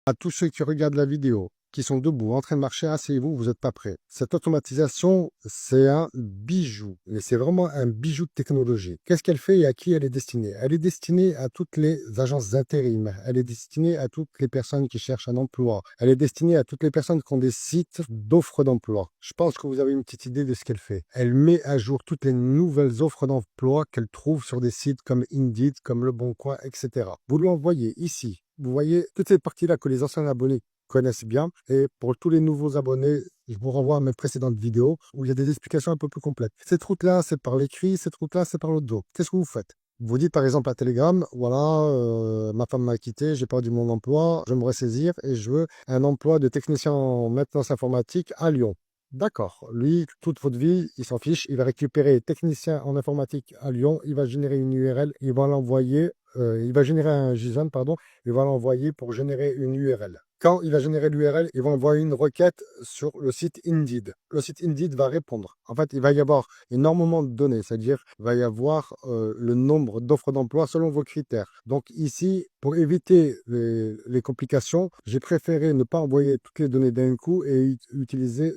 À tous ceux qui regardent la vidéo, qui sont debout, en train de marcher, asseyez-vous, vous n'êtes pas prêts. Cette automatisation, c'est un bijou. Et c'est vraiment un bijou de technologie. Qu'est-ce qu'elle fait et à qui elle est destinée? Elle est destinée à toutes les agences d'intérim. Elle est destinée à toutes les personnes qui cherchent un emploi. Elle est destinée à toutes les personnes qui ont des sites d'offres d'emploi. Je pense que vous avez une petite idée de ce qu'elle fait. Elle met à jour toutes les nouvelles offres d'emploi qu'elle trouve sur des sites comme Indeed, comme Le Bon Coin, etc. Vous lui envoyez ici. Vous voyez toutes ces parties-là que les anciens abonnés connaissent bien. Et pour tous les nouveaux abonnés, je vous renvoie à mes précédentes vidéos où il y a des explications un peu plus complètes. Cette route-là, c'est par l'écrit, cette route-là, c'est par le dos. Qu'est-ce que vous faites? Vous dites par exemple à Telegram, voilà, ma femme m'a quitté, j'ai perdu mon emploi, je me ressaisir et je veux un emploi de technicien en maintenance informatique à Lyon. D'accord. Lui, toute votre vie, il s'en fiche. Il va récupérer technicien en informatique à Lyon. Il va générer une URL. Il va l'envoyer. Il va générer un JSON, pardon. Il va l'envoyer pour générer une URL. Quand il va générer l'URL, il va envoyer une requête sur le site Indeed. Le site Indeed va répondre. En fait, il va y avoir énormément de données, c'est-à-dire il va y avoir le nombre d'offres d'emploi selon vos critères. Donc ici, pour éviter les complications, j'ai préféré ne pas envoyer toutes les données d'un coup et utiliser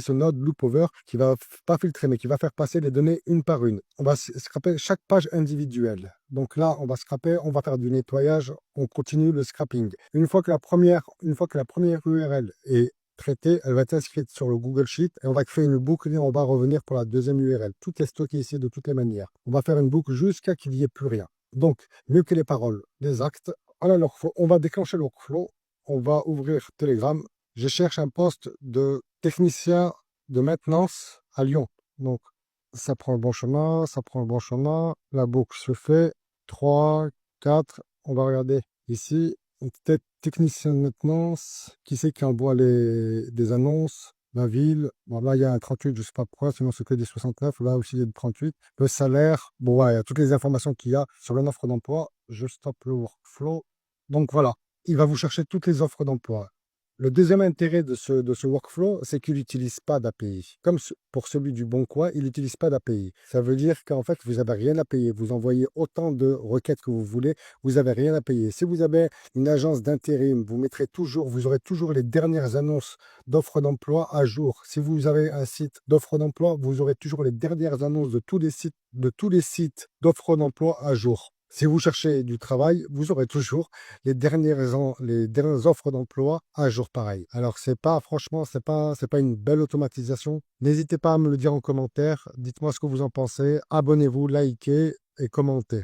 ce node Loopover qui va pas filtrer, mais qui va faire passer les données une par une. On va scraper chaque page individuelle. Donc là, on va scraper, on va faire du nettoyage, on continue le scrapping. Une fois que la première URL est traitée, elle va être inscrite sur le Google Sheet et on va créer une boucle et on va revenir pour la deuxième URL. Tout est stocké ici de toutes les manières. On va faire une boucle jusqu'à qu'il n'y ait plus rien. Donc, mieux que les paroles, les actes. Alors, on va déclencher le workflow. On va ouvrir Telegram. Je cherche un poste de technicien de maintenance à Lyon. Donc, ça prend le bon chemin, ça prend le bon chemin. La boucle se fait. 3, 4. On va regarder ici. Peut-être technicien de maintenance. Qui c'est qui envoie des annonces? La ville. Bon, là, il y a un 38, je ne sais pas pourquoi, sinon c'est que des 69. Là aussi, il y a des 38. Le salaire. Bon, ouais, il y a toutes les informations qu'il y a sur une offre d'emploi. Je stoppe le workflow. Donc voilà, il va vous chercher toutes les offres d'emploi. Le deuxième intérêt de ce workflow, c'est qu'il n'utilise pas d'API. Comme pour celui du Bon Coin, il n'utilise pas d'API. Ça veut dire qu'en fait, vous n'avez rien à payer. Vous envoyez autant de requêtes que vous voulez, vous n'avez rien à payer. Si vous avez une agence d'intérim, vous aurez toujours les dernières annonces d'offres d'emploi à jour. Si vous avez un site d'offres d'emploi, vous aurez toujours les dernières annonces de tous les sites d'offres d'emploi à jour. Si vous cherchez du travail, vous aurez toujours les dernières offres d'emploi à jour pareil. Alors franchement, c'est pas une belle automatisation. N'hésitez pas à me le dire en commentaire. Dites-moi ce que vous en pensez. Abonnez-vous, likez et commentez.